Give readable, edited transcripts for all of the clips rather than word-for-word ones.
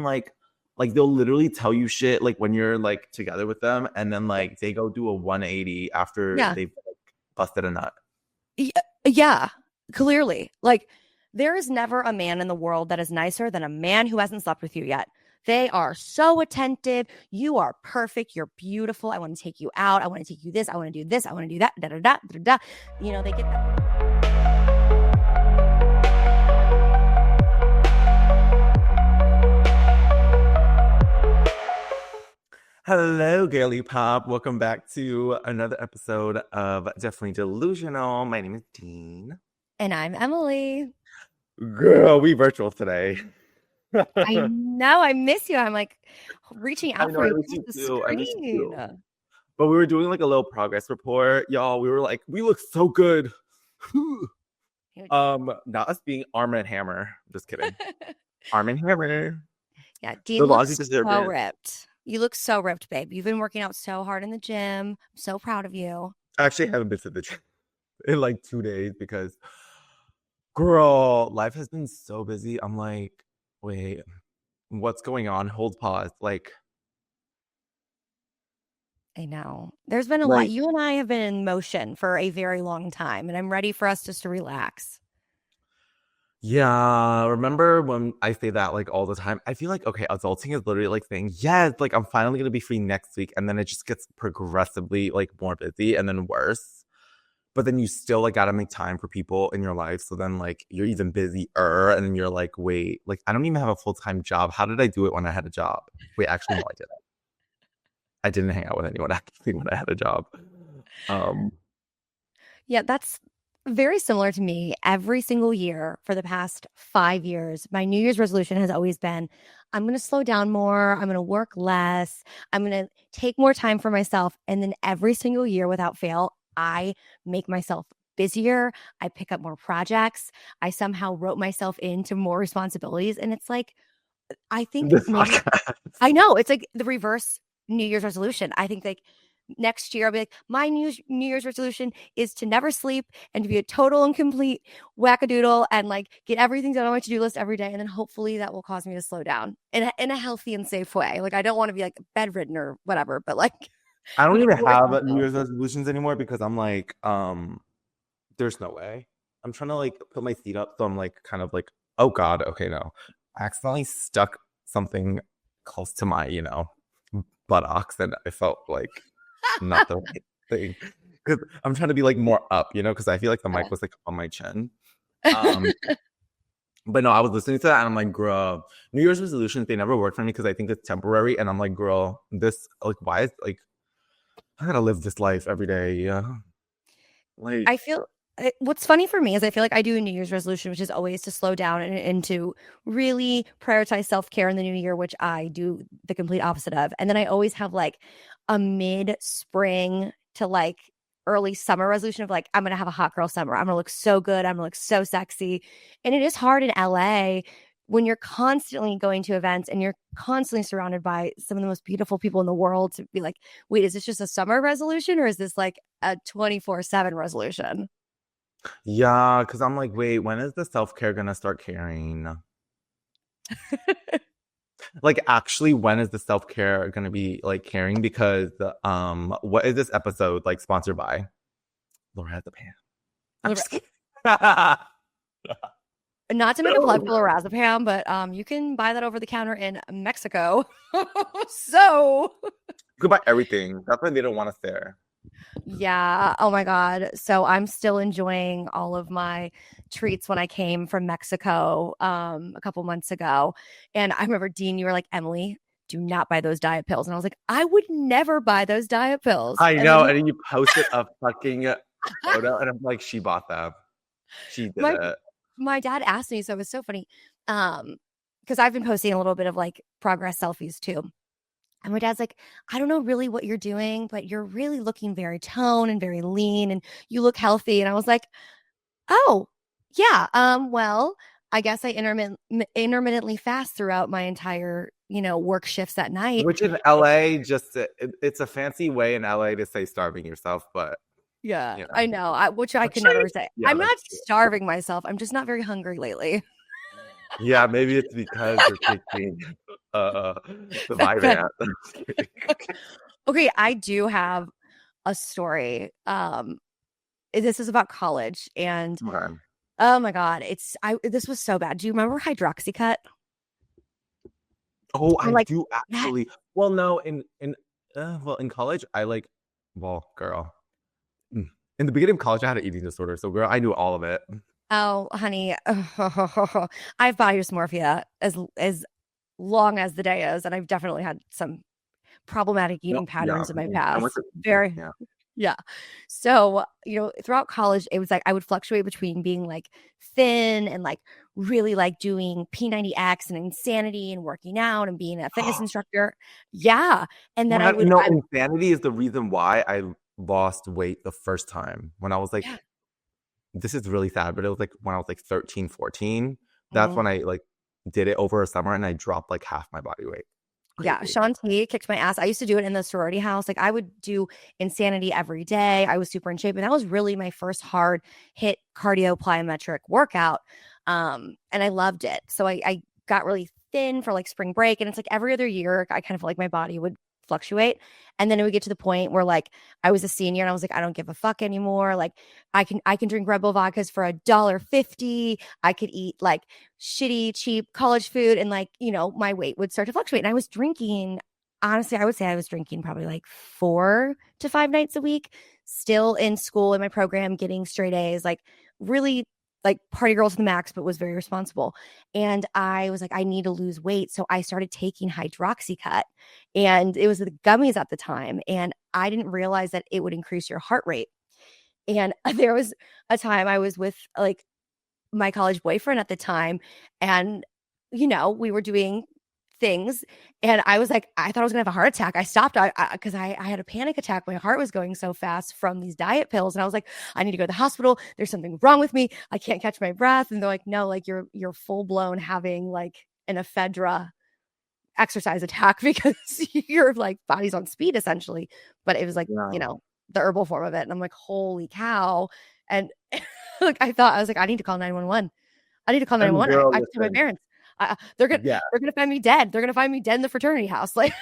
like they'll literally tell you shit like when you're like together with them, and then like they go do a 180 after Yeah. they've like, busted a nut. Yeah, clearly. Like, there is never a man in the world that is nicer than a man who hasn't slept with you yet. They are so attentive. You are perfect. You're beautiful. I want to take you out. I want to take you this. I want to do this. I want to do that. Da da da da da. You know, they get that. Hello, girly pop. Welcome back to another episode of Definitely Delusional. My name is Dean. And I'm Emily. Girl, we virtual today. I know. I miss you. I'm like reaching out for you. I miss you too. But we were doing like a little progress report, y'all. We were like, we look so good. Not us being Arm and Hammer. Just kidding. Arm and Hammer. Yeah, Dean looks so ripped. You look so ripped, babe. You've been working out so hard in the gym. I'm so proud of you. I actually haven't been to the gym in like 2 days because, girl, life has been so busy. I'm like, wait, what's going on? Hold pause. Like, I know. There's been a lot. You and I have been in motion for a very long time, and I'm ready for us just to relax. Yeah, remember when I say that like all the time? I feel like, okay, adulting is literally like saying, yes, like I'm finally gonna be free next week, and then it just gets progressively like more busy and then worse. But then you still like gotta make time for people in your life. So then like you're even busier, and then you're like, wait, like I don't even have a full-time job. How did I do it when I had a job? Wait, actually, no, I didn't. I didn't hang out with anyone actually when I had a job. Yeah, that's very similar to me. Every single year for the past 5 years, my New Year's resolution has always been, I'm going to slow down more. I'm going to work less. I'm going to take more time for myself. And then every single year without fail, I make myself busier. I pick up more projects. I somehow wrote myself into more responsibilities. And it's like, I think, I know, it's like the reverse New Year's resolution. I think like next year I'll be like, my New Year's resolution is to never sleep and to be a total and complete wackadoodle and like get everything done on my to-do list every day. And then hopefully that will cause me to slow down in a healthy and safe way. Like I don't want to be like bedridden or whatever, but like I don't even have New Year's resolutions anymore because I'm like, there's no way. I'm trying to like put my feet up, so I'm like kind of like, oh God, okay, no. I accidentally stuck something close to my, buttocks, and I felt like not the right thing. Because I'm trying to be like more up, because I feel like the mic was like on my chin. But no, I was listening to that and I'm like, girl, New Year's resolutions, they never work for me because I think it's temporary. And I'm like, girl, this, like, why is, like, I gotta live this life every day. Yeah. Like, I feel, what's funny for me is I feel like I do a New Year's resolution, which is always to slow down and to really prioritize self-care in the new year, which I do the complete opposite of. And then I always have like a mid-spring to like early summer resolution of like, I'm going to have a hot girl summer. I'm going to look so good. I'm going to look so sexy. And it is hard in LA when you're constantly going to events and you're constantly surrounded by some of the most beautiful people in the world to be like, wait, is this just a summer resolution or is this like a 24/7 resolution? Yeah, because I'm like, wait, when is the self-care going to start caring? Like, actually, when is the self-care going to be like caring? Because what is this episode like sponsored by? Lorazepam. I'm just kidding. Not to make a plug for lorazepam, but you can buy that over the counter in Mexico. So you can buy everything. That's why they don't want us there. Yeah. Oh my God. So I'm still enjoying all of my treats when I came from Mexico a couple months ago. And I remember, Dean, you were like, Emily, do not buy those diet pills. And I was like, I would never buy those diet pills. I know. And then you posted a fucking photo and I'm like, she bought them. She did it. My dad asked me, so it was so funny. Because I've been posting a little bit of like progress selfies too. And my dad's like, I don't know really what you're doing, but you're really looking very toned and very lean and you look healthy. And I was like, oh, yeah. Well, I guess I intermittently fast throughout my entire, work shifts at night. Which in LA, it's a fancy way in LA to say starving yourself, but. Yeah, I know. Which I can never say. Yeah, I'm not starving myself. I'm just not very hungry lately. Yeah, maybe it's because you're taking uh the Okay. Vyvanse. Okay, I do have a story. This is about college, and Okay. oh my God, this was so bad. Do you remember Hydroxycut? Oh, Or I like do that? actually. Well, no, in college, I like, well, girl. In the beginning of college, I had an eating disorder, so girl, I knew all of it. Oh, honey, I have body dysmorphia as long as the day is, and I've definitely had some problematic No, eating yeah, patterns in my I went past. to Very, yeah. yeah. So, throughout college, it was like I would fluctuate between being like thin and like really like doing P90X and insanity and working out and being a fitness instructor. Yeah. And then No, insanity is the reason why I lost weight the first time when I was like, yeah. this is really sad, but it was like when I was like 13, 14. That's Mhm. when I like did it over a summer and I dropped like half my body weight. Yeah, Crazy. Sean T kicked my ass. I used to do it in the sorority house. Like I would do insanity every day. I was super in shape, and that was really my first hard hit cardio plyometric workout. And I loved it. So I got really thin for like spring break, and it's like every other year, I kind of felt like my body would fluctuate. And then it would get to the point where like I was a senior and I was like, I don't give a fuck anymore. Like I can drink Red Bull vodkas for $1.50. I could eat like shitty, cheap college food, and like, my weight would start to fluctuate. And I was drinking, honestly, I would say I was drinking probably like 4 to 5 nights a week, still in school in my program, getting straight A's, like really like party girl to the max, but was very responsible. And I was like, I need to lose weight. So I started taking Hydroxycut, and it was the gummies at the time. And I didn't realize that it would increase your heart rate. And there was a time I was with like my college boyfriend at the time, and we were doing things, and I was like, I thought I was gonna have a heart attack. I stopped because I had a panic attack. My heart was going so fast from these diet pills, and I was like, I need to go to the hospital. There's something wrong with me. I can't catch my breath. And they're like, no, like you're full blown having like an ephedra exercise attack because your like body's on speed essentially. But it was like, Yeah. the herbal form of it. And I'm like, holy cow. And like I was like, I need to call 911. I need to call And 911. girl, I told my listen, parents. They're gonna yeah. they're gonna find me dead. They're gonna find me dead in the fraternity house. Like,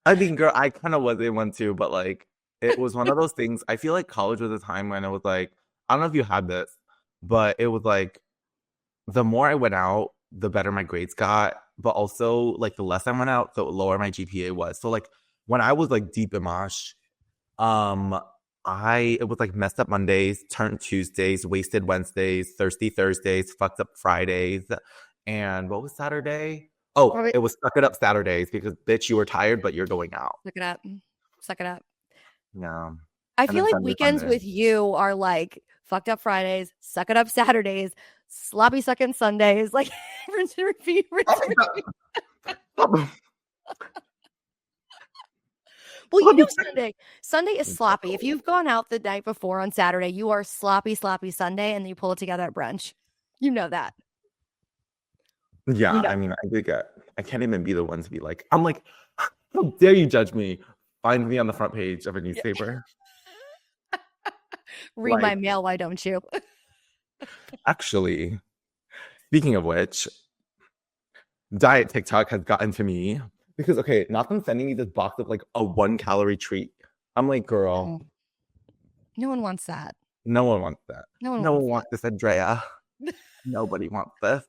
I mean, girl, I kind of was in one too, but like it was one of those things. I feel like college was a time when it was like, I don't know if you had this, but it was like the more I went out, the better my grades got. But also, like the less I went out, the lower my GPA was. So like when I was like deep in mosh, um, it was like messed up Mondays, turned Tuesdays, wasted Wednesdays, thirsty Thursdays, fucked up Fridays, and what was Saturday? Oh, it was suck it up Saturdays because bitch, you were tired, but you're going out. look it up. Suck it up. Yeah, I and feel then like Sunday, weekends Sunday. with you are like fucked up Fridays, suck it up Saturdays, sloppy sucking Sundays, like rinse and repeat, rinse Oh and my repeat. god. Well, Let me Sunday is sloppy. If you've gone out the night before on Saturday, you are sloppy, sloppy Sunday, and then you pull it together at brunch. You know that. Yeah, You know. I mean, I can't even be the one to be like, I'm like, how dare you judge me? Find me on the front page of a Yeah. newspaper. Read my Like, mail, why don't you? actually, speaking of which, diet TikTok has gotten to me because, okay, not them sending me this box of like a 1 calorie treat. I'm like, girl, Oh, no one wants that. no one wants that. No one No wants one wants this, Andrea. Nobody wants this.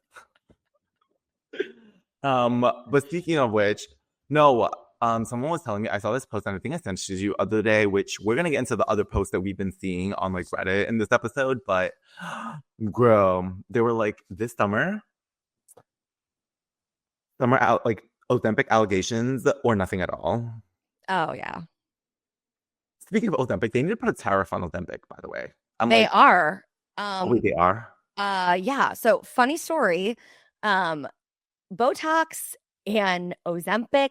But speaking of which, no, someone was telling me I saw this post and I think I sent it to you the other day, which we're gonna get into the other posts that we've been seeing on like Reddit in this episode, but girl, they were like this summer out like Ozempic allegations or nothing at all. Oh yeah. Speaking of Ozempic, they need to put a tariff on Ozempic, by the way. I'm They like, are. oh wait, they are. Yeah. So funny story. Um, Botox and Ozempic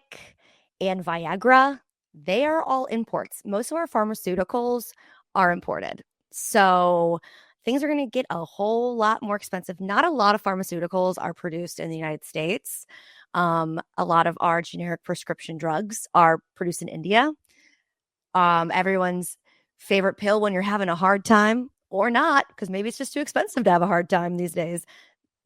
and Viagra, they are all imports. Most of our pharmaceuticals are imported. So things are going to get a whole lot more expensive. Not a lot of pharmaceuticals are produced in the United States. A lot of our generic prescription drugs are produced in India. Everyone's favorite pill when you're having a hard time or not, because maybe it's just too expensive to have a hard time these days.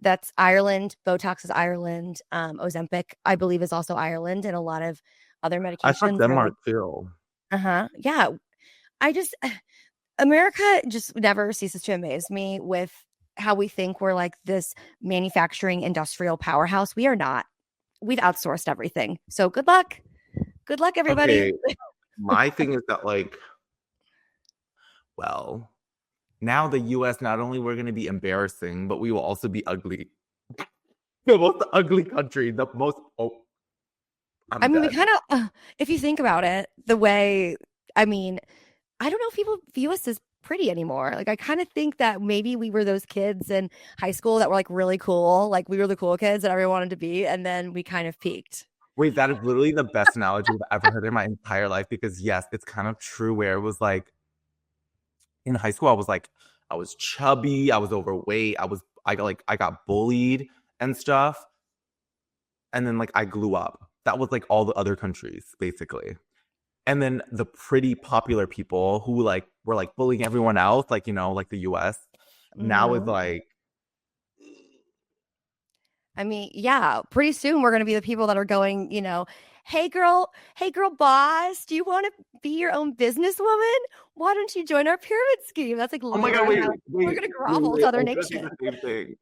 That's Ireland. Botox is Ireland. Ozempic, I believe, is also Ireland, and a lot of other I thought medications are Denmark like, too. yeah. I just America just never ceases to amaze me with how we think we're like this manufacturing industrial powerhouse. We are not. We've outsourced everything. So good luck. Good luck, everybody. Okay, my thing is that like, well, now the US, not only we're gonna be embarrassing, but we will also be ugly. The most ugly country, the most I I'm mean, we dead. kind of, if you think about it, the way, I mean, I don't know if people view us as pretty anymore. Like, I kind of think that maybe we were those kids in high school that were like really cool. Like, we were the cool kids that everyone wanted to be. And then we kind of peaked. Wait, that is literally the best analogy I've ever heard in my entire life because yes, it's kind of true where it was like in high school, I was chubby, I was overweight, I got bullied and stuff. And then like I grew up. That was like all the other countries, basically. And then the pretty popular people who like were like bullying everyone else, like like the US, now is Mhm. like, I mean, yeah, pretty soon we're going to be the people that are going, hey girl boss, do you want to be your own businesswoman? Why don't you join our pyramid scheme? That's like oh my god, literally wait, how we're wait, going to wait, grovel wait, to other I'm gonna do nations. the same thing.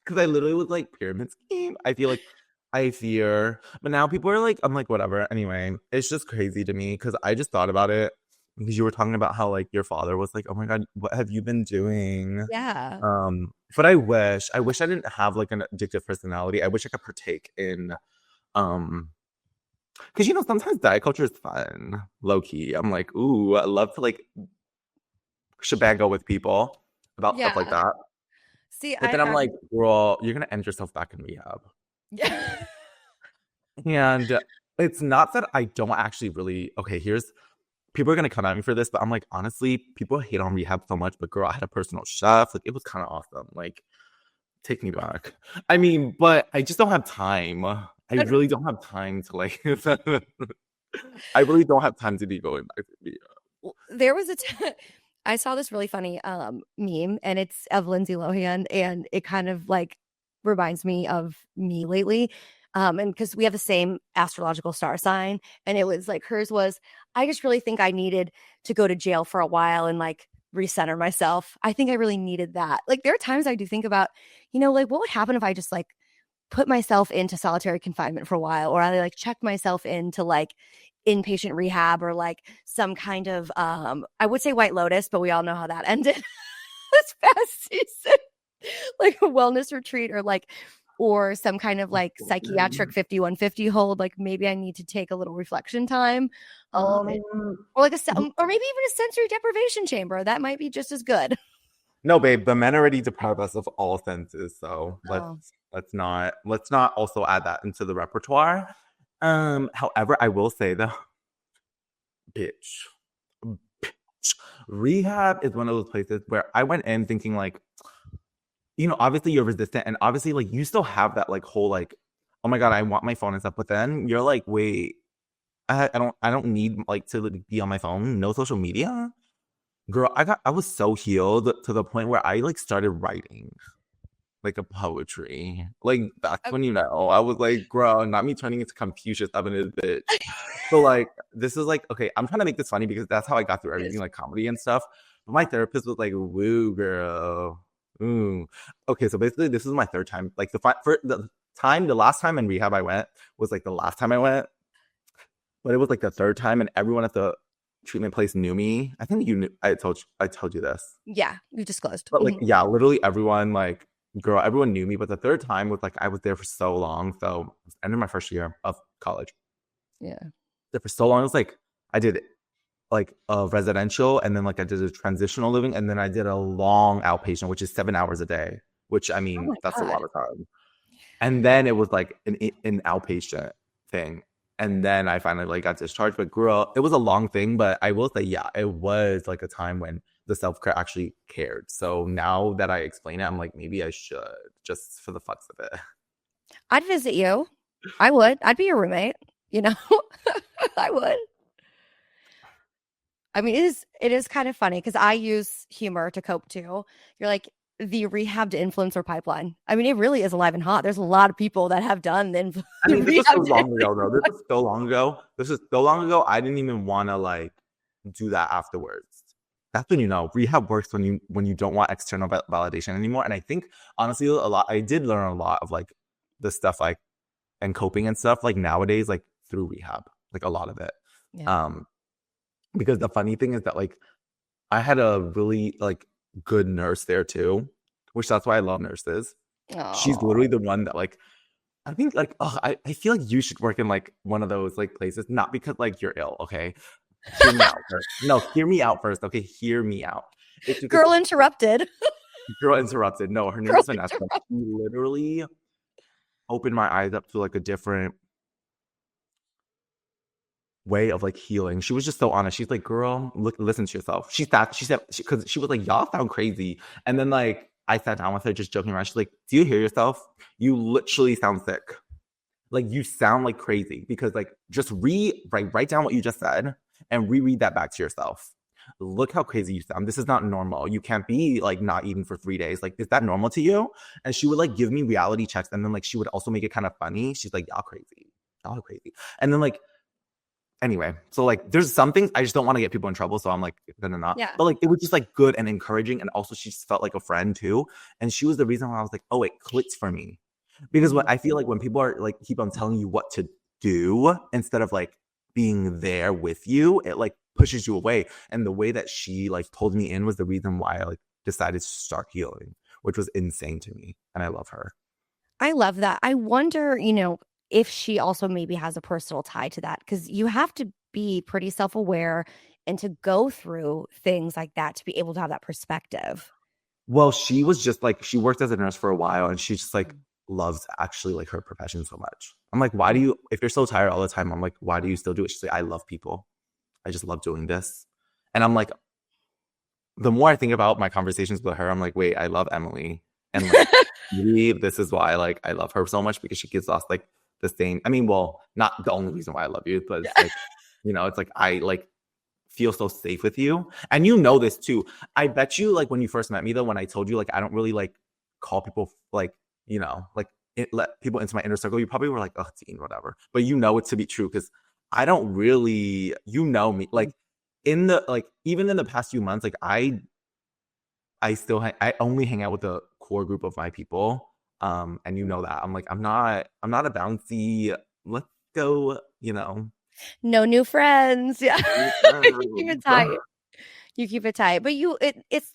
Because I literally was like pyramid scheme. I feel like I fear, but now people are like, I'm like, whatever. Anyway, it's just crazy to me because I just thought about it because you were talking about how like your father was like, oh my god, what have you been doing? Yeah. But I wish I didn't have like an addictive personality. I wish I could partake in, um, because sometimes diet culture is fun, low key. I'm like, ooh, I love to like shebango with people about stuff like Yeah. that. See, But then I'm like, girl, you're gonna end yourself back in rehab. yeah. And it's not that I don't actually really, okay, here's people are gonna come at me for this, but I'm like, honestly, people hate on rehab so much, but girl, I had a personal chef. Like, it was kind of awesome. Like, take me back. I mean, but I just don't have time. I really don't have time to like, I really don't have time to be going back to rehab. There was I saw this really funny meme, and it's of Lindsay Lohan, and it kind of like reminds me of me lately. And because we have the same astrological star sign, and it was like hers was, I just really think I needed to go to jail for a while and like recenter myself. I think I really needed that. Like there are times I do think about, like what would happen if I just like put myself into solitary confinement for a while, or I like checked myself into like inpatient rehab, or like some kind of I would say White Lotus, but we all know how that ended this past season. Like a wellness retreat, or some kind of like psychiatric 5150 hold. Like maybe I need to take a little reflection time. Um, Or like or maybe even a sensory deprivation chamber. That might be just as good. no, babe, the men already deprive us of all senses, so Oh. let's not also add that into the repertoire. However, I will say though, bitch, rehab is one of those places where I went in thinking like, obviously you're resistant, and obviously like you still have that like whole like, oh my god, I want my phone and stuff, but then you're like, wait, I don't need like to like, be on my phone, no social media. Girl, I was so healed to the point where I like started writing like a poetry. Like that's when I was like, girl, not me turning into Confucius up in this bitch. So like this is like, okay, I'm trying to make this funny because that's how I got through everything, like comedy and stuff. But my therapist was like, woo, girl. Ooh. Okay, so basically this is my third time. Like the last time in rehab I went was like the last time I went, but it was like the third time, and everyone at the treatment place knew me. I think you knew. I told you this, Yeah, you disclosed. but like yeah, literally everyone like girl, everyone knew me. But the third time was like I was there for so long. So it was ended my first year of college. Yeah. There for so long. It was like I did like a residential, and then like I did a transitional living, and then I did a long outpatient, which is 7 hours a day. Which I Oh mean, my that's a God. lot of time. And then it was like an outpatient thing. And then I finally like got discharged. But girl, it was a long thing. But I will say, yeah, it was like a time when the self care actually cared. So now that I explain it, I'm like, maybe I should just for the fucks of it. I'd visit you. I would. I'd be your roommate, you know? I would. I mean, it is kind of funny because I use humor to cope too. You're like the rehab to influencer pipeline. I mean, it really is alive and hot. There's a lot of people that have done I the mean, this was so rehab to long ago, though. influencer. This was so long ago. This is so long ago. I didn't even want to like do that afterwards. That's when you know rehab works when you don't want external validation anymore. And I think honestly, a lot I did learn a lot of like the stuff like and coping and stuff like nowadays like through rehab, like a lot of it. Yeah. Because the funny thing is that like I had a really like good nurse there too, which that's why I love nurses. She's Oh, literally the one that like I think like I feel like you should work in like one of those like places, not because like you're ill, okay? Hear me out first. No, hear me out first, okay? Hear me out. It's because girl interrupted. girl interrupted. No, her name Girl is Vanessa. interrupted. She literally opened my eyes up to like a different way of like healing. She was just so honest. She's like, girl, look, listen to yourself. She said, because she was like, y'all sound crazy. And then like, I sat down with her just joking around. She's like, do you hear yourself? You literally sound sick. Like you sound like crazy because like just write down what you just said and reread that back to yourself. Look how crazy you sound. This is not normal. You can't be like not eating for 3 days. Like, is that normal to you? And she would like give me reality checks. And then like she would also make it kind of funny. She's like, y'all crazy. Y'all crazy. And then like anyway, so like there's some things I just don't want to get people in trouble, so I'm like gonna not. Yeah. But like it was just like good and encouraging, and also she just felt like a friend too. And she was the reason why I was like, oh, it clicked for me. Because what I feel like when people are like keep on telling you what to do instead of like being there with you, it like pushes you away. And the way that she like pulled me in was the reason why I like decided to start healing, which was insane to me. And I love her. I love that. I wonder, if she also maybe has a personal tie to that because you have to be pretty self-aware and to go through things like that to be able to have that perspective. Well, she was just like she worked as a nurse for a while and she just like loves actually like her profession so much. I'm like, why do you if you're so tired all the time, I'm like, why do you still do it? She's like, I love people. I just love doing this. And I'm like, the more I think about my conversations with her, I'm like, wait, I love Emily. And like maybe this is why like I love her so much because she gives us like the same. I mean, well, not the only reason why I love you, but it's like, it's like I like feel so safe with you. And you know this too. I bet you like when you first met me though, when I told you like I don't really like call people like, like let people into my inner circle, you probably were like, oh, Dean, whatever. But you know it to be true because I don't really, me. Like in the like even in the past few months, like I only hang out with the core group of my people. And you know that. I'm like, I'm not a bouncy, let's go, No new friends. Yeah. You keep it tight. You keep it tight. But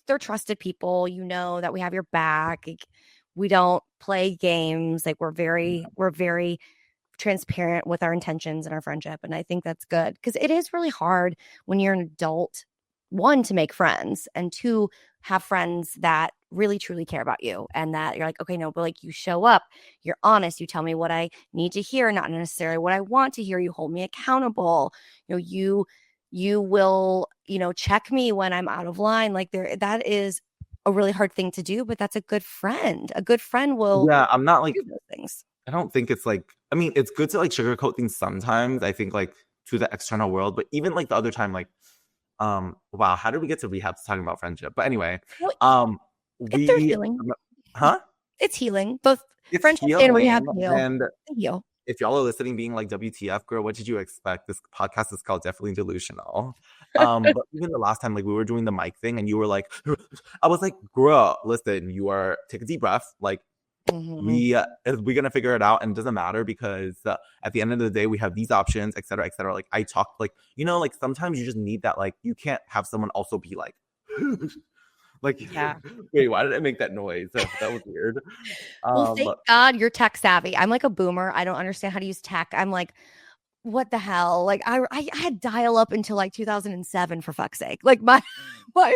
they're trusted people. You know that we have your back. Like, we don't play games. Like we're very transparent with our intentions and our friendship. And I think that's good because it is really hard when you're an adult, one, to make friends, and two, have friends that really truly care about you and that you're like, okay, no, but like you show up, you're honest, you tell me what I need to hear, not necessarily what I want to hear, you hold me accountable, you will, check me when I'm out of line. Like that is a really hard thing to do, but that's a good friend. A good friend will I'm not like do those things. I don't think it's like I mean, it's good to like sugarcoat things sometimes, I think like to the external world, but even like the other time, like wow, how did we get to rehab talking about friendship? But anyway, They're healing. Huh? It's healing. Both It's friendship healing, and rehab heal. and They heal. if y'all are listening being like WTF girl, what did you expect? This podcast is called Definitely Delusional. But even the last time like we were doing the mic thing and you were like I was like, girl, listen, you are take a deep breath. Like we're gonna figure it out and it doesn't matter because at the end of the day we have these options, etc., etc. Like I talked like like sometimes you just need that, like you can't have someone also be like like Yeah. wait, why did I make that noise? That was weird. Well, thank God you're tech savvy. I'm like a boomer. I don't understand how to use tech. I'm like, what the hell? Like I had dial up until like 2007 for fuck's sake. Like my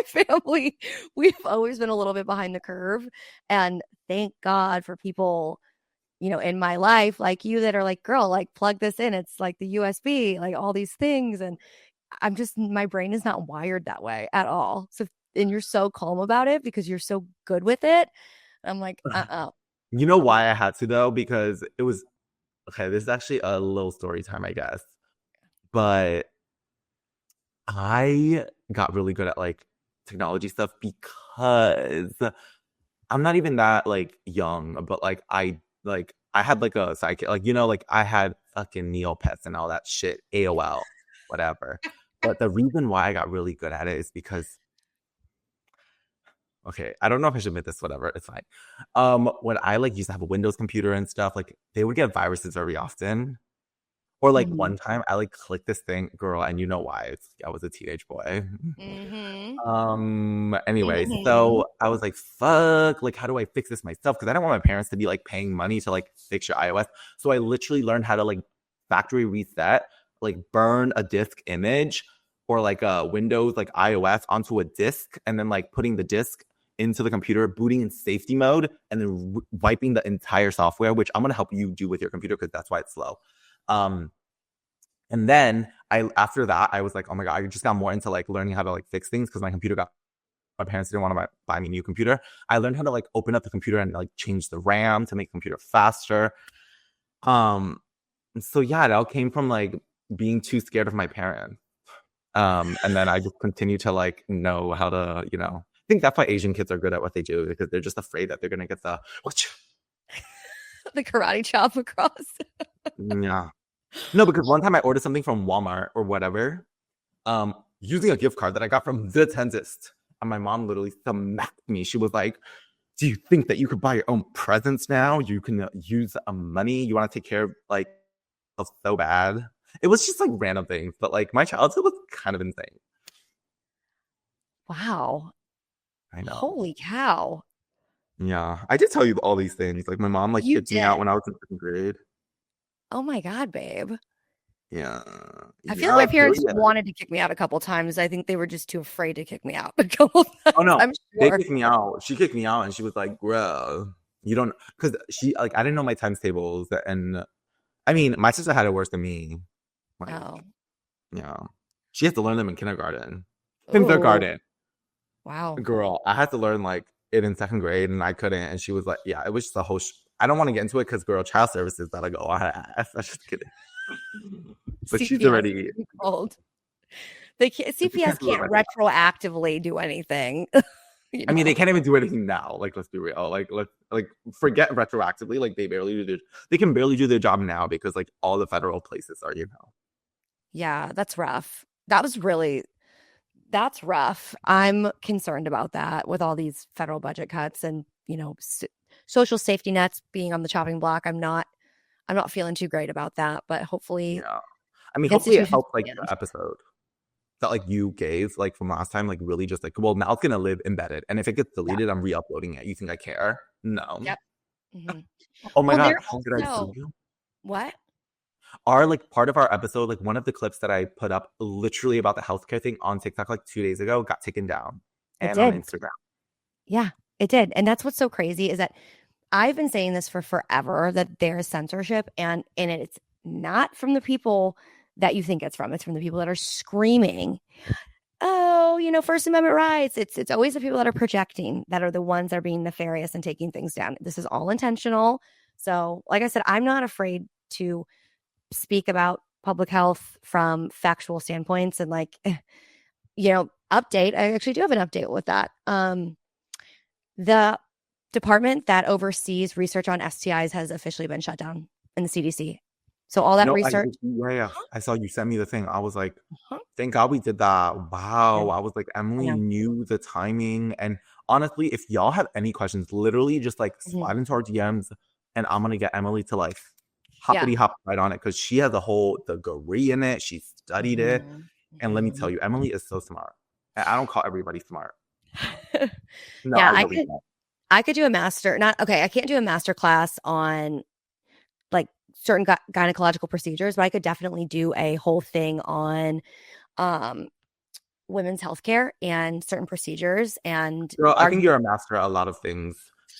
family, we've always been a little bit behind the curve. And thank God for people, in my life like you that are like, girl, like plug this in. It's like the USB, like all these things. And my brain is not wired that way at all. So, and you're so calm about it because you're so good with it. I'm like, You know why I had to though? Because it was okay. This is actually a little story time, I guess. But I got really good at like technology stuff because I'm not even that like young, but I had like a sidekick, like like I had fucking Neopets and all that shit, AOL, whatever. But the reason why I got really good at it is because okay, I don't know if I should admit this, whatever, it's fine. When I like used to have a Windows computer and stuff, like they would get viruses very often. Or like Mhm. one time I like clicked this thing, girl, and you know why. I was a teenage boy. Mhm. Anyway, Mhm. so I was like, fuck, like, how do I fix this myself? Because I don't want my parents to be like paying money to like fix your iOS. So I literally learned how to like factory reset, like burn a disk image or like a Windows, like iOS onto a disk, and then like putting the disk into the computer, booting in safety mode, and then wiping the entire software, which I'm gonna help you do with your computer because that's why it's slow. Um, and then after that, I was like, oh my God, I just got more into like learning how to like fix things because my parents didn't want to buy me a new computer. I learned how to like open up the computer and like change the RAM to make the computer faster. Um, so yeah, it all came from like being too scared of my parents. And then I just continue to like know how to, I think that's why Asian kids are good at what they do because they're just afraid that they're gonna get the The karate chop across. yeah. No, because one time I ordered something from Walmart or whatever, using a gift card that I got from the dentist. And my mom literally smacked me. She was like, do you think that you could buy your own presents now? You can use money. You want to take care of like of so bad. It was just like random things, but like my childhood was kind of insane. Wow. I know. Holy cow. Yeah, I did tell you all these things. Like my mom like You kicked me out did. when I was in second grade. Oh my God, babe. Yeah, I feel like my yeah, parents period. wanted to kick me out a couple times. I think they were just too afraid to kick me out a couple Oh times. no, I'm they sure. kicked me out. She kicked me out, and she was like, "Bro, you don't," because she like I didn't know my times tables, and I mean, my sister had it worse than me. Like, Oh. yeah, she had to learn them in Oh. kindergarten. Wow. Girl, I had to learn like it in second grade, and I couldn't. And she was like, "Yeah, it was just a whole." I don't want to get into it because girl, child services gotta go. I'm just kidding, but she's CPS already. be called. They can't, She CPS can't do it can't right now. retroactively do anything. You I mean, they know. can't even do anything now. Like, let's be real. Like forget retroactively. Like, they can barely do their job now because like all the federal places are, Yeah, that's rough. That's rough. I'm concerned about that with all these federal budget cuts and, social safety nets being on the chopping block. I'm not feeling too great about that, but hopefully Yeah. I mean, hopefully it institutions helped like expand. the episode that like you gave like from last time, like really just like, well, now it's gonna live embedded, and if it gets Yeah. deleted, I'm re-uploading it. You think I care? No. Yep. Mhm. Oh my Well, God, they're did I sue also you? what? Our like part of our episode, like one of the clips that I put up literally about the healthcare thing on TikTok like 2 days ago got taken down It and on did. Instagram. Yeah, it did. And that's what's so crazy is that I've been saying this for forever that there is censorship and it's not from the people that you think it's from. It's from the people that are screaming, "Oh, First Amendment rights." It's always the people that are projecting that are the ones that are being nefarious and taking things down. This is all intentional. So, like I said, I'm not afraid to speak about public health from factual standpoints and update. I actually do have an update with that. The department that oversees research on STIs has officially been shut down in the CDC. So all that No, research, yeah. I saw you send me the thing. I was like, huh? thank God we did that. Yeah, Wow. I was like, I Emily know. knew the timing. And honestly, if y'all have any questions, literally just like Mhm. slide into our DMs and I'm gonna get Emily to like Yeah. hoppity hop right on it because she has a whole degree in it. She studied it. Mhm. And let me tell Mhm. you, Emily is so smart. And I don't call everybody smart. No, Yeah, I I really could don't. I could do a master. Not okay. I can't do a master class on like certain gynecological procedures, but I could definitely do a whole thing on um women's healthcare and certain procedures and Girl, I think argue. you're a master at a lot of things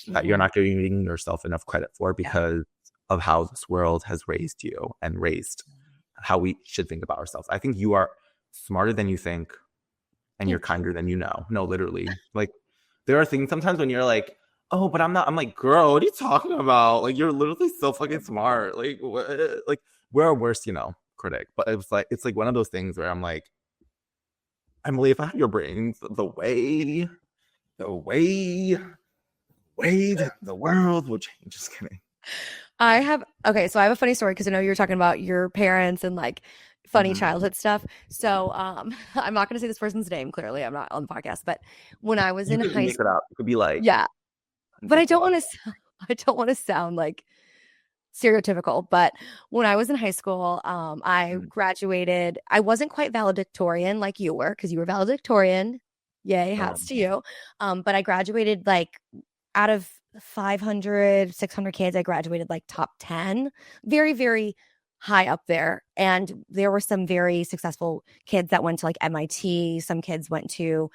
that you're Mhm. not giving yourself enough credit for Yeah. because of how this world has raised you and raised how we should think about ourselves. I think you are smarter than you think and you're Thank you. kinder than you know. No, literally. Like there are things sometimes when you're like, oh, but I'm not. I'm like, girl, what are you talking about? Like you're literally so fucking smart. Like what? Like we're a worse, critic. But it's like one of those things where I'm like, Emily, if I had your brains, the way the world will change. Just kidding. So I have a funny story because I know you were talking about your parents and like funny childhood stuff. So I'm not gonna say this person's name, clearly. I'm not on the podcast, but when I was You in could high make school, it up. It could be like, yeah. But I don't want to sound like stereotypical, but when I was in high school, I graduated. I wasn't quite valedictorian like you were because you were valedictorian. Yay, hats to you. But I graduated like out of 500, 600 kids, I graduated like top 10. Very, very high up there. And there were some very successful kids that went to like MIT. Some kids went to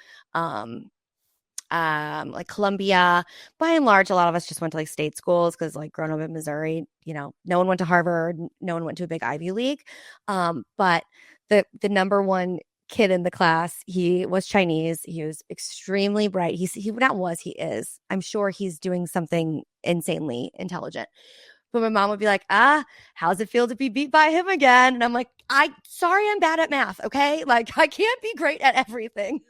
like Columbia. By and large, a lot of us just went to like state schools because like growing up in Missouri, you know, no one went to Harvard, no one went to a big Ivy League. But the number one kid in the class, he was Chinese. He was extremely bright. He is. I'm sure he's doing something insanely intelligent. But my mom would be like, how's it feel to be beat by him again? And I'm like, sorry, I'm bad at math. Okay. Like I can't be great at everything.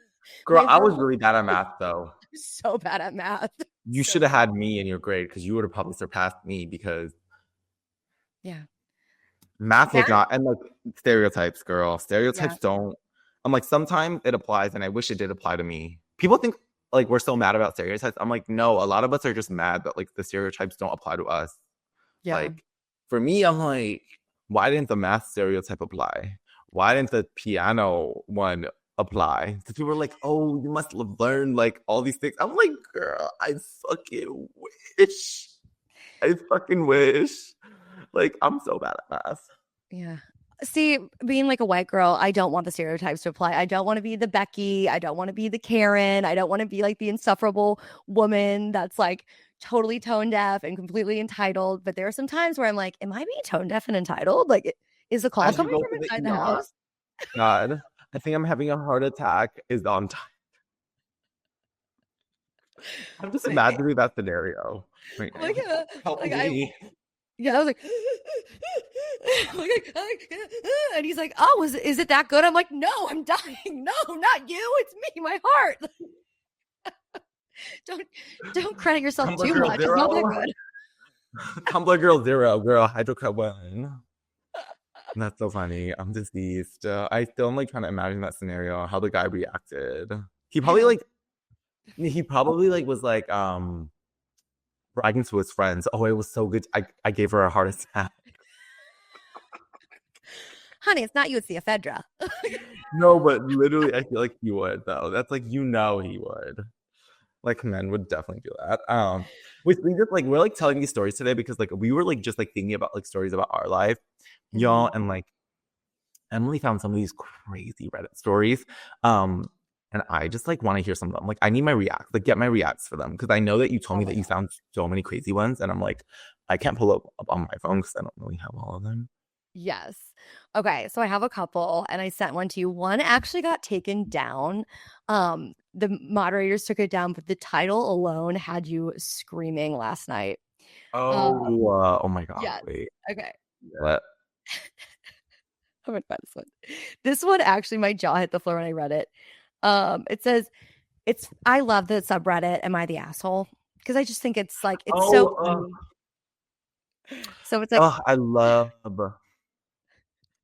girl, I was really bad at math though. So bad at math. You should have had me in your grade because you would have probably surpassed me because math was not, and like stereotypes, girl. Stereotypes don't. I'm like, sometimes it applies, and I wish it did apply to me. People think like we're so mad about stereotypes. I'm like, no, a lot of us are just mad that like the stereotypes don't apply to us. Yeah. Like for me, I'm like, why didn't the math stereotype apply? Why didn't the piano one apply? Because people were like, oh, you must have learned like all these things. I'm like, girl, I fucking wish. I fucking wish. Like, I'm so bad at math. Yeah. See, being like a white girl, I don't want the stereotypes to apply. I don't want to be the Becky. I don't want to be the Karen. I don't want to be like the insufferable woman that's like totally tone deaf and completely entitled. But there are some times where I'm like, am I being tone deaf and entitled? Like, is the call coming from inside the house? God, I think I'm having a heart attack. Is on time. I'm just imagining that scenario. Right now. Help me. Yeah, I was like, and he's like, oh, is it that good? I'm like, no, I'm dying. No, not you. It's me, my heart. Don't credit yourself Tumblr too much. Zero. It's not that good. Tumblr girl 0, girl hydrocub 1. That's so funny. I'm deceased. I still am like trying to imagine that scenario, how the guy reacted. He probably was like bragging to his friends. Oh, it was so good. I gave her a heart attack. Honey, it's not you, it's the ephedra. No, but literally I feel like he would though. That's like, you know, he would. Like men would definitely do that. Which we just like, we're like telling these stories today because like we were like just like thinking about like stories about our life, y'all, and like Emily found some of these crazy Reddit stories. And I just like want to hear some of them. Like I need my reacts, like get my reacts for them. Because I know that you told me that you found so many crazy ones. And I'm like, I can't pull up on my phone because I don't really have all of them. Yes. Okay. So I have a couple and I sent one to you. One actually got taken down. The moderators took it down, but the title alone had you screaming last night. Oh my God. Yeah. Wait. Okay. What? I'm gonna find this one. This one actually, my jaw hit the floor when I read it. It says, I love the subreddit, Am I the Asshole? Because I just think it's like, it's so funny. So it's like, I love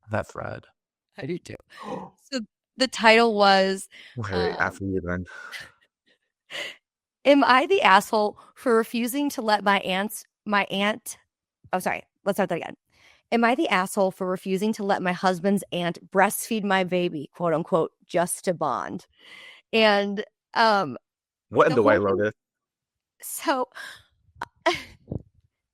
that thread. I do too. So the title was, after you then. Am I the asshole for refusing to let let's start that again. Am I the asshole for refusing to let my husband's aunt breastfeed my baby, quote unquote, just to bond? And what in the White Lotus? So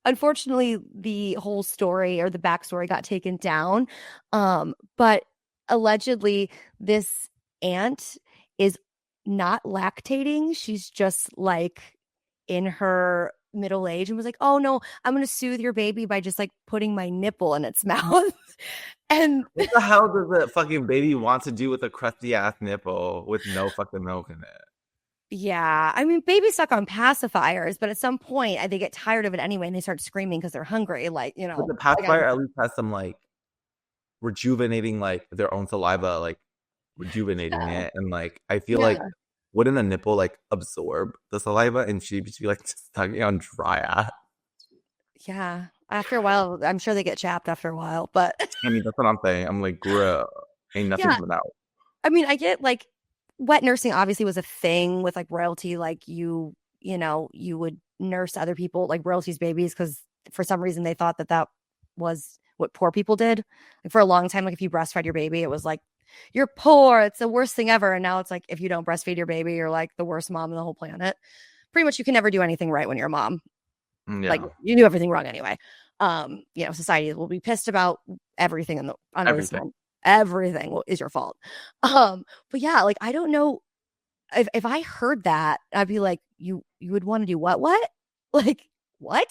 unfortunately, the whole story or the backstory got taken down. But allegedly, this aunt is not lactating. She's just like in her middle age and was like, oh no, I'm gonna soothe your baby by just like putting my nipple in its mouth. And what the hell does the fucking baby want to do with a crusty ass nipple with no fucking milk in it? Yeah, I mean, babies suck on pacifiers, but at some point they get tired of it anyway and they start screaming because they're hungry. Like, you know, but the pacifier at least has some like rejuvenating like their own saliva like rejuvenating Yeah. it. And like, I feel like, Yeah. wouldn't a nipple like absorb the saliva and she'd just be like just tugging on dry ass? Yeah. After a while, I'm sure they get chapped after a while, but I mean, that's what I'm saying. I'm like, girl, ain't nothing yeah. coming out. I mean, I get like wet nursing obviously was a thing with like royalty, like you would nurse other people like royalties babies because for some reason they thought that that was what poor people did. Like for a long time, like if you breastfed your baby, it was like you're poor, it's the worst thing ever. And now it's like if you don't breastfeed your baby, you're like the worst mom on the whole planet. Pretty much you can never do anything right when you're a mom. Like Yeah, you do everything wrong anyway. Society will be pissed about everything under the everything. sun. Everything is your fault. But yeah, like I don't know if I heard that, I'd be like, you would want to do what? What? Like what?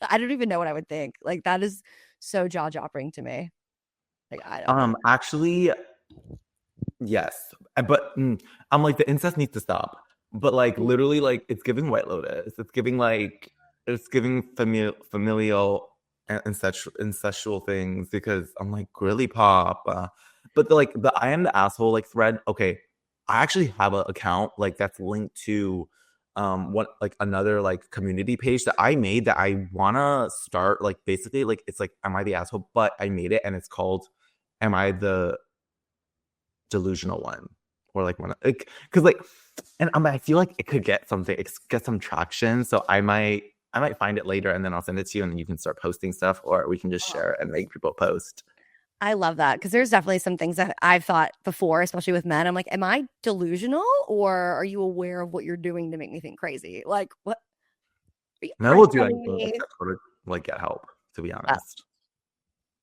I don't even know what I would think. Like that is so jaw dropping to me. Like I don't know. Actually, yes, but I'm like the incest needs to stop. But like literally, like it's giving White Lotus. It's giving like it's giving familial and incestual things because I'm like really pop. But like the I am the asshole like thread. Okay, I actually have an account like that's linked to what like another like community page that I made that I wanna start like basically like it's like am I the asshole? But I made it and it's called Am I the delusional one or like one because like and I feel like it could get something get some traction so I might find it later and then I'll send it to you and then you can start posting stuff or we can just share it and make people post. I love that because there's definitely some things that I've thought before, especially with men. I'm like, am I delusional or are you aware of what you're doing to make me think crazy? Like, what? Are you No, we'll do anything pressuring me? except for like get help, to be Uh, honest.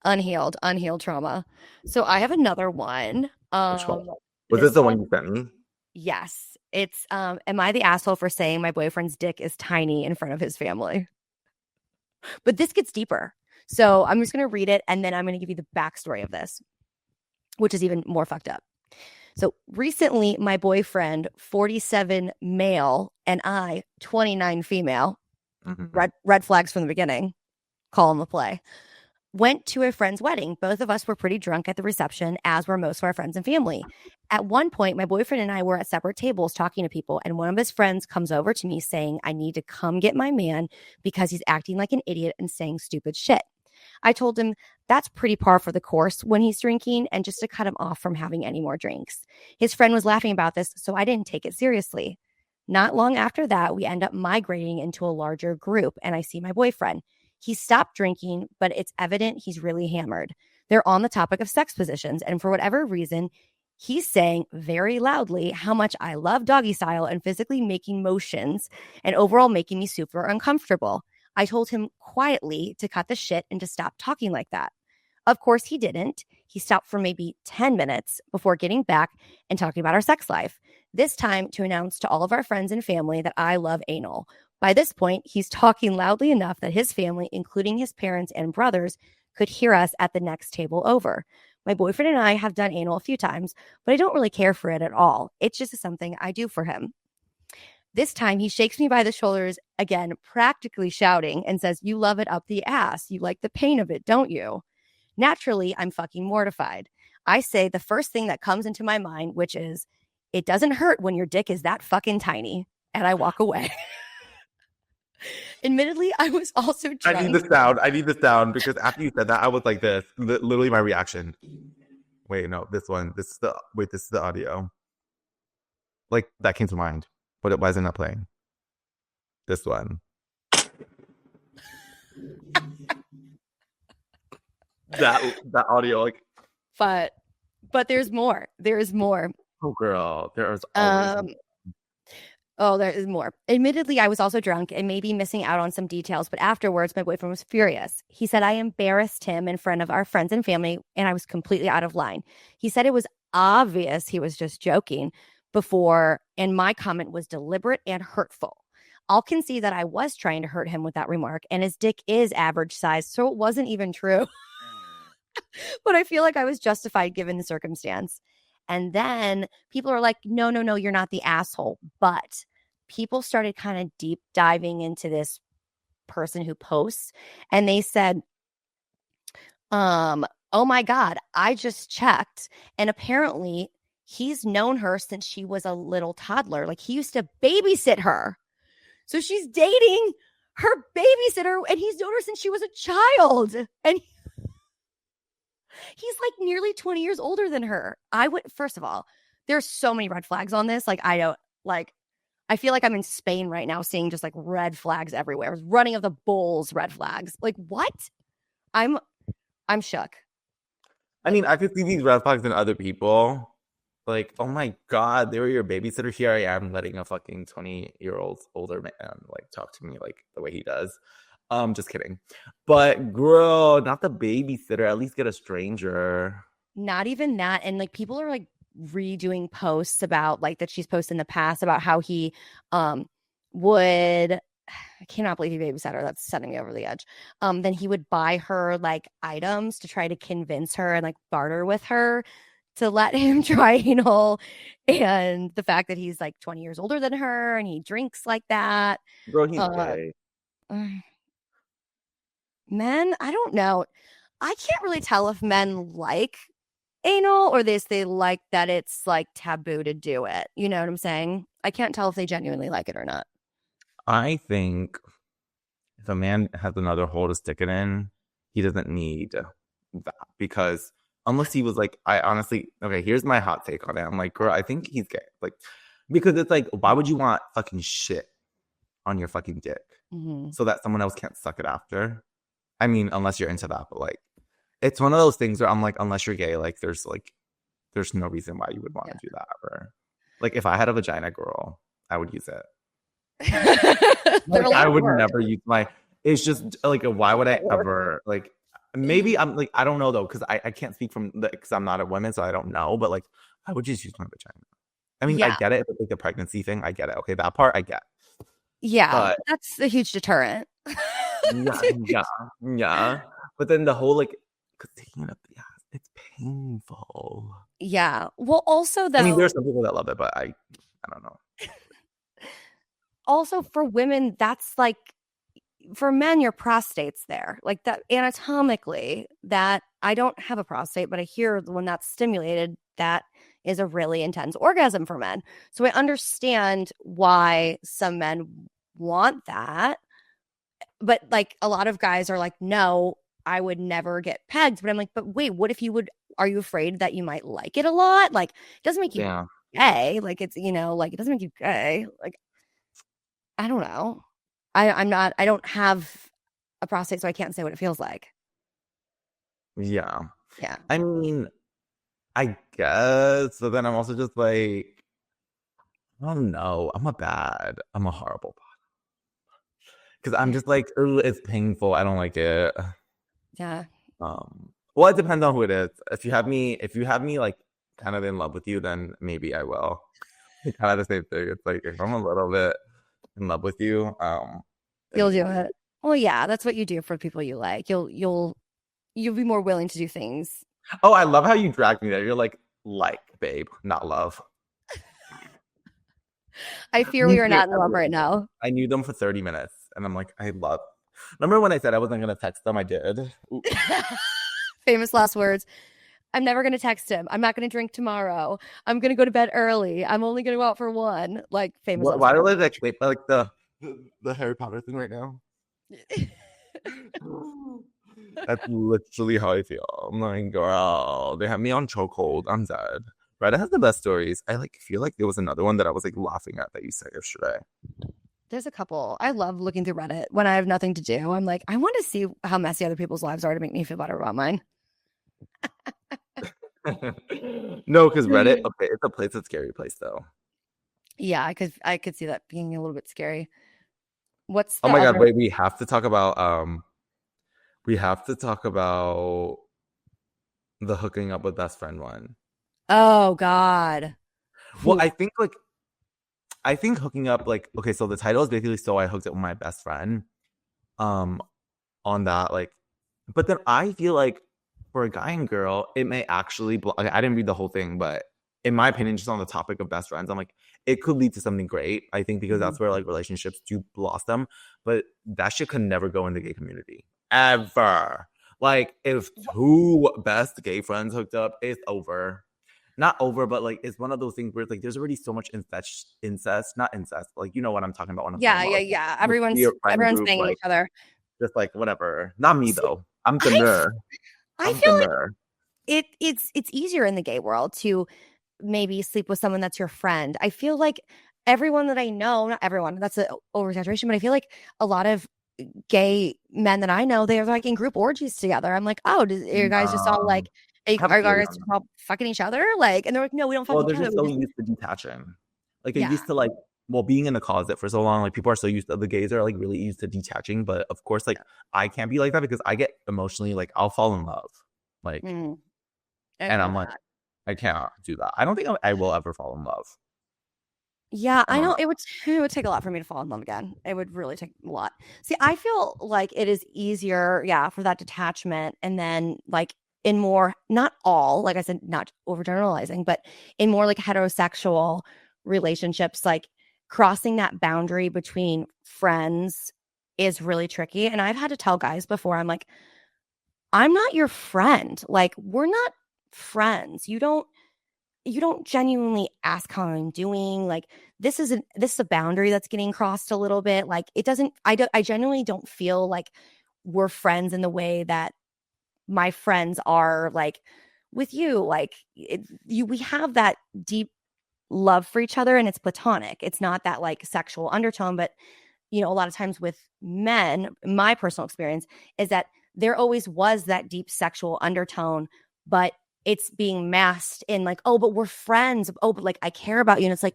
unhealed trauma. So I have another one. Which one? Was this This the one one, you sent me? yes, it's am I the asshole for saying my boyfriend's dick is tiny in front of his family? But this gets deeper. So I'm just gonna read it and then I'm gonna give you the backstory of this, which is even more fucked up. So recently, my boyfriend, 47 male, and I, 29 female, Mm-hmm. red flags from the beginning, call him the play, went to a friend's wedding. Both of us were pretty drunk at the reception, as were most of our friends and family. At one point, my boyfriend and I were at separate tables talking to people, and one of his friends comes over to me saying, I need to come get my man because he's acting like an idiot and saying stupid shit. I told him that's pretty par for the course when he's drinking and just to cut him off from having any more drinks. His friend was laughing about this, so I didn't take it seriously. Not long after that, we end up migrating into a larger group and I see my boyfriend. He stopped drinking, but it's evident he's really hammered. They're on the topic of sex positions, and for whatever reason, he's saying very loudly how much I love doggy style and physically making motions and overall making me super uncomfortable. I told him quietly to cut the shit and to stop talking like that. Of course, he didn't. He stopped for maybe 10 minutes before getting back and talking about our sex life. This time to announce to all of our friends and family that I love anal. By this point, he's talking loudly enough that his family, including his parents and brothers, could hear us at the next table over. My boyfriend and I have done anal a few times, but I don't really care for it at all. It's just something I do for him. This time, he shakes me by the shoulders again, practically shouting, and says, You love it up the ass. You like the pain of it, don't you? Naturally, I'm fucking mortified. I say the first thing that comes into my mind, which is, It doesn't hurt when your dick is that fucking tiny. And I walk away. Admittedly, I was also I need drunk. the sound. I need the sound because after you said that, I was like this. Literally my reaction. Wait, no, this one. This is the audio. Like that came to mind. But why is it not playing? This one. That audio, like But there's more. There's more. oh girl, there is always Um, Oh, there is more. Admittedly, I was also drunk and maybe missing out on some details, but afterwards, my boyfriend was furious. He said I embarrassed him in front of our friends and family, and I was completely out of line. He said it was obvious he was just joking before, and my comment was deliberate and hurtful. I'll concede that I was trying to hurt him with that remark, and his dick is average size, so it wasn't even true. But I feel like I was justified given the circumstance. And then people are like, no, no, no, you're not the asshole. But people started kind of deep diving into this person who posts and they said, oh my God, I just checked. And apparently he's known her since she was a little toddler. Like he used to babysit her. So she's dating her babysitter and he's known her since she was a child. And he's like nearly 20 years older than her. First of all, there's so many red flags on this. Like, I feel like I'm in Spain right now seeing just like red flags everywhere. Running of the bulls, red flags. Like, what? I'm shook. I mean, I could see these red flags in other people. Like, oh my God, they were your babysitter. Here I am letting a fucking 20-year-old older man like talk to me like the way he does. Just kidding. But girl, not the babysitter. At least get a stranger. Not even that. And like people are like redoing posts about like that she's posted in the past about how he would, I cannot believe he babysat her. That's sending me over the edge. Then he would buy her like items to try to convince her and like barter with her to let him try anal. And the fact that he's like 20 years older than her and he drinks like that. Girl, he's gay. Men, I don't know. I can't really tell if men like anal or they like that it's like taboo to do it. You know what I'm saying? I can't tell if they genuinely like it or not. I think if a man has another hole to stick it in, he doesn't need that because unless he was like, I honestly, okay, here's my hot take on it. I'm like, girl, I think he's gay. Like, because it's like, why would you want fucking shit on your fucking dick so that someone else can't suck it after? I mean, unless you're into that, but like, it's one of those things where I'm like, unless you're gay, like, there's no reason why you would want to do that ever. Like, if I had a vagina, girl, I would use it. Like, I would never use my. It's just like, why would I ever like? Maybe I'm like, I don't know though, because I can't speak from because I'm not a woman, so I don't know. But like, I would just use my vagina. I mean, I get it. If it's like the pregnancy thing, I get it. Okay, that part I get. Yeah, but, that's a huge deterrent. yeah. But then the whole like, because taking it up the ass, it's painful. Yeah. Well, also though, I mean, there's some people that love it, but I don't know. Also, for women, that's like, for men, your prostate's there. Like that anatomically, that I don't have a prostate, but I hear when that's stimulated, that is a really intense orgasm for men. So I understand why some men want that. But like a lot of guys are like, no, I would never get pegged. But I'm like, but wait, what if you would? Are you afraid that you might like it a lot? Like, it doesn't make you gay. Like, it's, like it doesn't make you gay. Like, I don't know. I don't have a prostate, so I can't say what it feels like. Yeah. Yeah. I mean, I guess. So then I'm also just like, I don't know. I'm a horrible because I'm just like, it's painful. I don't like it. Yeah. Well, it depends on who it is. If you have me like kind of in love with you, then maybe I will. It's kind of the same thing. It's like if I'm a little bit in love with you, you'll do it. Well, yeah, that's what you do for people you like. You'll be more willing to do things. Oh, I love how you dragged me there. You're like, babe, not love. I fear we are not in love right now. I knew them for 30 minutes, and I'm like, I love. Remember when I said I wasn't gonna text them? I did. Famous last words. I'm never going to text him. I'm not going to drink tomorrow. I'm going to go to bed early. I'm only going to go out for one. Like, famous. Why do I like the Harry Potter thing right now? That's literally how I feel. I'm like, girl, they have me on chokehold. I'm dead. Reddit has the best stories. I like feel like there was another one that I was like laughing at that you said yesterday. There's a couple. I love looking through Reddit when I have nothing to do. I'm like, I want to see how messy other people's lives are to make me feel better about mine. No, because Reddit, okay, it's a place, a scary place though. Yeah, I could see that being a little bit scary. What's oh my god, wait, we have to talk about the hooking up with best friend one. Oh god. Well, I think hooking up, like, okay, so the title is basically So I Hooked Up with My Best Friend. On that, like, but then I feel like for a guy and girl, it may actually, I didn't read the whole thing, but in my opinion, just on the topic of best friends, I'm like, it could lead to something great. I think because that's where like relationships do blossom, but that shit could never go in the gay community. Ever. Like, if two best gay friends hooked up, it's over. not over, but like it's one of those things where it's like there's already so much not incest, but, like you know what I'm talking about when I'm talking Yeah, about yeah, like yeah. your friend Everyone's group, banging like each other. just like whatever. Not me See, though. I'm I f- demure. I I'm feel like demure. it's easier in the gay world to maybe sleep with someone that's your friend. I feel like everyone that I know, not everyone, that's an oversaturation, but I feel like a lot of gay men that I know, they're like in group orgies together. I'm like, oh, are you guys just all like, Um, I have a are you theory guys on just that. all fucking each other? Like, and they're like, no, we don't fuck Well, each they're other. just We so just, used to detaching. Like they yeah, used to like well being in the closet for so long, like people are so used to the gays are like really used to detaching. But of course, like I can't be like that because I get emotionally like I'll fall in love. Like mm, I and feel I'm like, that. I can't do that. I don't think I will ever fall in love. Yeah, I I don't know know. it would take a lot for me to fall in love again. It would really take a lot. See, I feel like it is easier, yeah, for that detachment and then like in more not all, like I said, not overgeneralizing, but in more like heterosexual relationships, like crossing that boundary between friends is really tricky. And I've had to tell guys before, I'm like, I'm not your friend. Like, we're not friends. You don't genuinely ask how I'm doing. Like this is a boundary that's getting crossed a little bit. Like it doesn't I genuinely don't feel like we're friends in the way that my friends are like with you. Like we have that deep love for each other and it's platonic. It's not that like sexual undertone, but you know, a lot of times with men, my personal experience is that there always was that deep sexual undertone, but it's being masked in like, oh, but we're friends. Oh, but like I care about you. And it's like,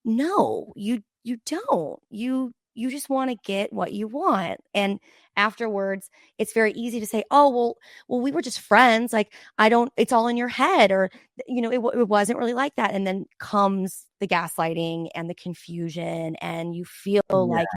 no, you don't. You just want to get what you want. And afterwards, it's very easy to say, oh, well, we were just friends. Like I don't, it's all in your head, or you know, it wasn't really like that. And then comes the gaslighting and the confusion, and you feel Yeah. like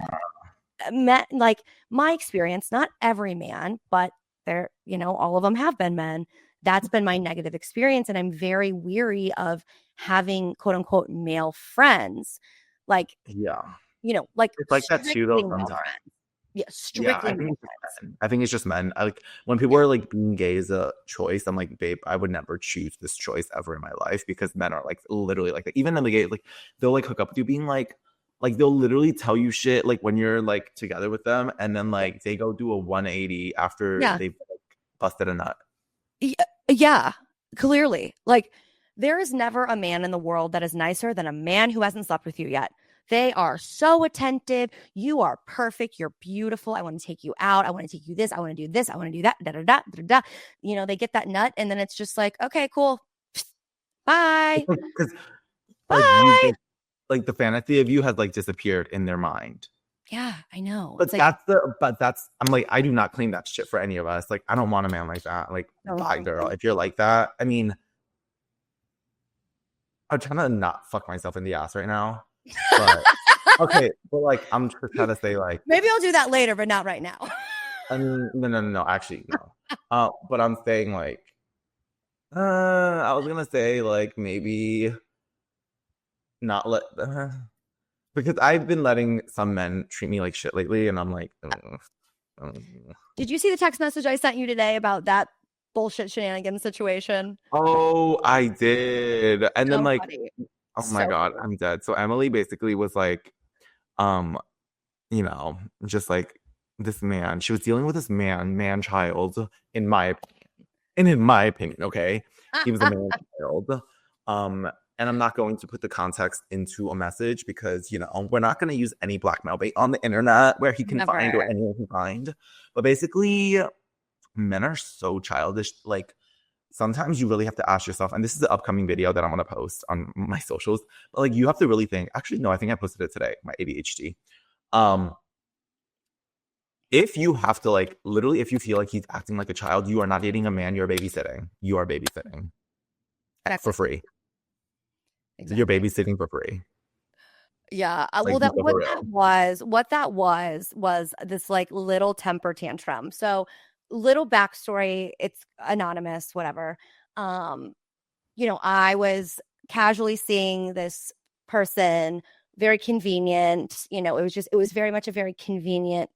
met like my experience, not every man, but there, you know, all of them have been men. That's been my negative experience. And I'm very weary of having quote unquote male friends. Like, Yeah. you know, like It's like that too though strictly male sometimes. friends. Yeah, Yeah, strictly I male think it's just friends. men. I think it's just men. I like when people Yeah. are like being gay is a choice. I'm like, babe, I would never choose this choice ever in my life because men are like literally like that. Even in the gay, like they'll like hook up with you, being like they'll literally tell you shit like when you're like together with them, and then Yeah. like they go do a 180 after Yeah. they've like, busted a nut. Yeah, clearly. Like, there is never a man in the world that is nicer than a man who hasn't slept with you yet. They are so attentive. You are perfect. You're beautiful. I want to take you out. I want to take you this. I want to do this. I want to do that. Da da da da da. You know, they get that nut, and then it's just like, okay, cool. Bye. Because like you Bye. like the fantasy of you has like disappeared in their mind. Yeah, I know. It's But like, that's I'm like I do not claim that shit for any of us. Like I don't want a man like that. Like no, bye girl. If you're like that, I mean, I'm trying to not fuck myself in the ass right now. But okay, but like I'm just trying to say like maybe I'll do that later, but not right now. I mean no actually no. But I'm saying like I was gonna say like maybe not let because I've been letting some men treat me like shit lately, and I'm like, ugh, ugh. Did you see the text message I sent you today about that bullshit shenanigan situation? Oh, I did, and then So like, funny. oh my So god, funny. I'm dead. So Emily basically was like, um, you know, just like this man. She was dealing with this man child, in my opinion. And in my opinion, okay, he was a man child. Um, and I'm not going to put the context into a message because you know we're not going to use any blackmail bait on the internet where he can find or Never. anyone can find. But basically, men are so childish. Like sometimes you really have to ask yourself, and this is the upcoming video that I'm going to post on my socials. But like you have to really think. Actually, no, I think I posted it today. My ADHD. Um, if you have to like literally, if you feel like he's acting like a child, you are not dating a man. You're babysitting. You are babysitting for Exactly. free. You're Exactly. babysitting for free. Yeah. Like Well, that for real. what that was this like little temper tantrum. So, little backstory. It's anonymous, whatever. Um, you know, I was casually seeing this person, very convenient. You know, it was very much a very convenient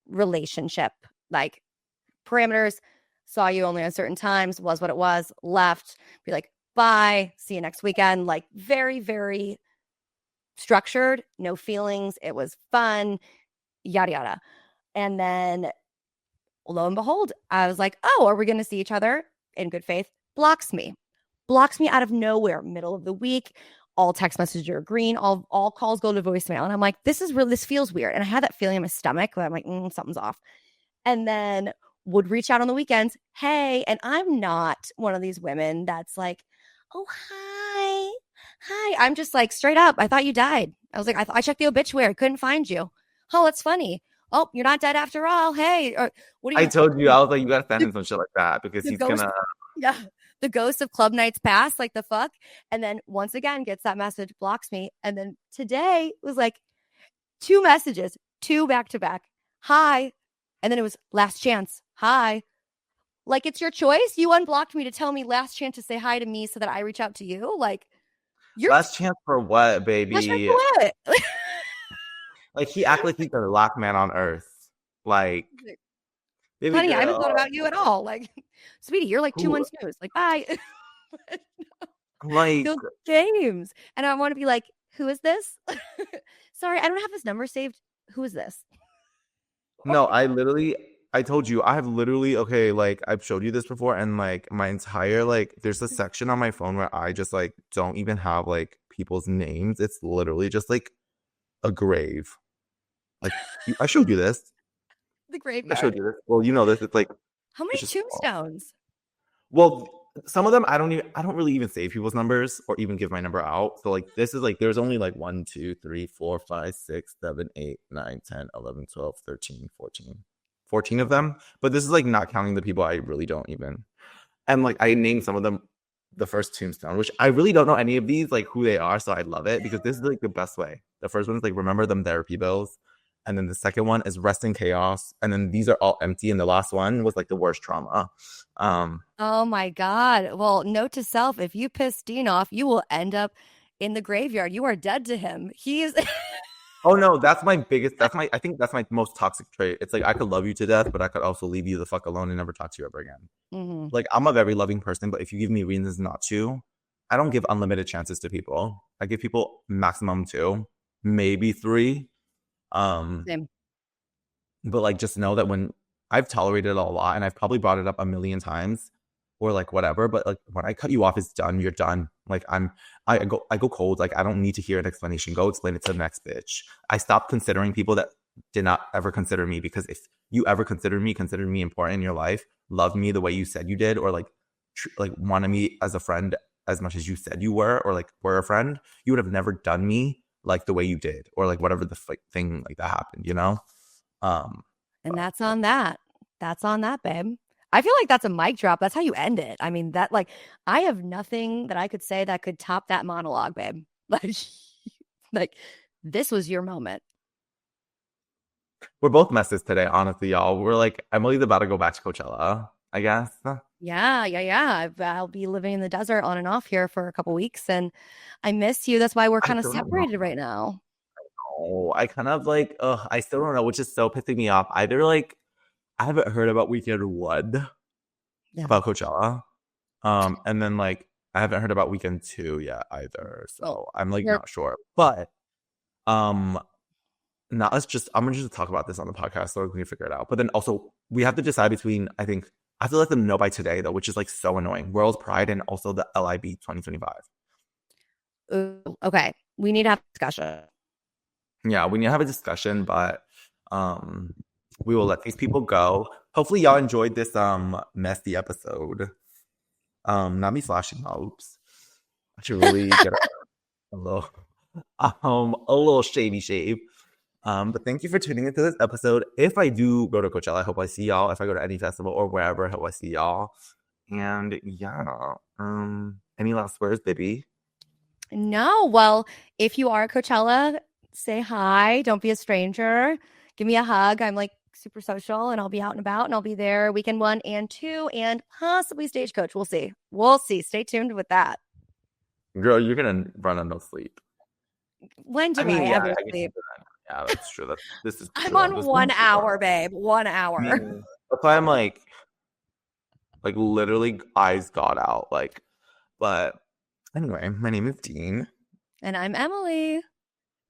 relationship. Like parameters, saw you only on certain times, was what it was, left, be like, bye, see you next weekend. Like very, very structured, no feelings. It was fun, yada, yada. And then lo and behold, I was like, oh, are we going to see each other in good faith? Blocks me out of nowhere, middle of the week. All text messages are green. All calls go to voicemail. And I'm like, this feels weird. And I had that feeling in my stomach where I'm like, something's off. And then would reach out on the weekends. Hey, and I'm not one of these women that's like, oh, hi. I'm just like straight up. I thought you died. I was like, I checked the obituary. Couldn't find you. Oh, that's funny. Oh, you're not dead after all. Hey, or what are you? I told you, I was like, you gotta send him some shit like that because he's ghost, gonna. Yeah, the ghost of club nights past, like the fuck. And then once again gets that message, blocks me. And then today was like 2 messages, 2 back to back. Hi. And then it was last chance. Hi. Like, it's your choice. You unblocked me to tell me last chance to say hi to me so that I reach out to you. Like, you're Last chance for what, baby? last chance for what? Like, he act like he's the last man on earth. Like, baby honey, girl. I haven't thought about you at all. Like, sweetie, you're like 2 months news. Like, bye. Like, those games. And I want to be like, who is this? Sorry, I don't have his number saved. Who is this? no, I told you, I have literally, okay, like, I've showed you this before, and, like, my entire, like, there's a section on my phone where I just, like, don't even have, like, people's names. It's literally just, like, a grave. Like, I showed you this. The graveyard. I showed you this. Well, you know this. It's, like, how many tombstones? Well, some of them I don't really even save people's numbers or even give my number out. So like this is like there's only like 1, 2, 3, 4, 5, 6, 7, 8, 9, 10, 11, 12, 13, 14. 14 of them. But this is like not counting the people I really don't even. And like I named some of them the first tombstone, which I really don't know any of these, like who they are. So I love it because this is like the best way. The first one is like remember them therapy bills. And then the second one is rest in chaos. And then these are all empty. And the last one was like the worst trauma. Oh my God. Well, note to self, if you piss Dean off, you will end up in the graveyard. You are dead to him. He is. Oh no, I think that's my most toxic trait. It's like I could love you to death, but I could also leave you the fuck alone and never talk to you ever again. Mm-hmm. Like I'm a very loving person, but if you give me reasons not to, I don't give unlimited chances to people. I give people maximum 2, maybe 3. Same. But like just know that when I've tolerated it a lot and I've probably brought it up a million times or like whatever, but like when I cut you off, it's done. You're done. Like I go cold. Like I don't need to hear an explanation. Go explain it to the next bitch. I stopped considering people that did not ever consider me, because if you ever considered me important in your life, loved me the way you said you did, or like wanted me as a friend as much as you said you were, or like were a friend, you would have never done me like the way you did, or like whatever the thing like that happened, you know? And that's on that. That's on that, babe. I feel like that's a mic drop. That's how you end it. I mean, that like I have nothing that I could say that could top that monologue, babe. Like this was your moment. We're both messes today, honestly, y'all. We're like, Emily's about to go back to Coachella, I guess. Yeah. I'll be living in the desert on and off here for a couple weeks, and I miss you. That's why we're kind of separated right now. Oh, I kind of like, I still don't know, which is so pissing me off. Either like, I haven't heard about weekend 1 about Coachella. And then like, I haven't heard about weekend 2 yet either. So I'm like not sure. But now I'm gonna just talk about this on the podcast so we can figure it out. But then also we have to decide between, I have to let them know by today though, which is like so annoying. World Pride and also the LIB 2025. Okay. We need to have a discussion. Yeah, we need to have a discussion, but we will let these people go. Hopefully y'all enjoyed this messy episode. Not me flashing hopes. I should really get a little shavy shave. But thank you for tuning into this episode. If I do go to Coachella, I hope I see y'all. If I go to any festival or wherever, I hope I see y'all. And yeah, any last words, baby? No. Well, if you are at Coachella, say hi. Don't be a stranger. Give me a hug. I'm like super social, and I'll be out and about, and I'll be there weekend 1 and 2 and possibly Stagecoach. We'll see. Stay tuned with that. Girl, you're gonna run on no sleep. When do I ever sleep? Yeah, that's true. This is true. I'm on 1 hour, babe. 1 hour. That's why I'm like literally eyes got out. Like, But anyway, my name is Dean. And I'm Emily.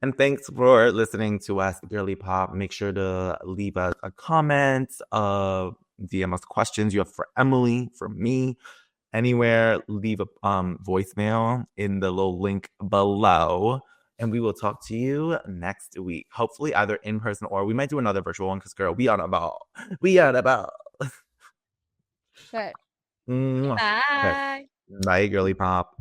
And thanks for listening to us, Girly Pop. Make sure to leave us a comment, DM us questions you have for Emily, for me, anywhere. Leave a voicemail in the little link below. And we will talk to you next week. Hopefully either in person or we might do another virtual one because, girl, we on a ball. We on a ball. Okay. Bye. Bye. Okay. Bye, Girly Pop.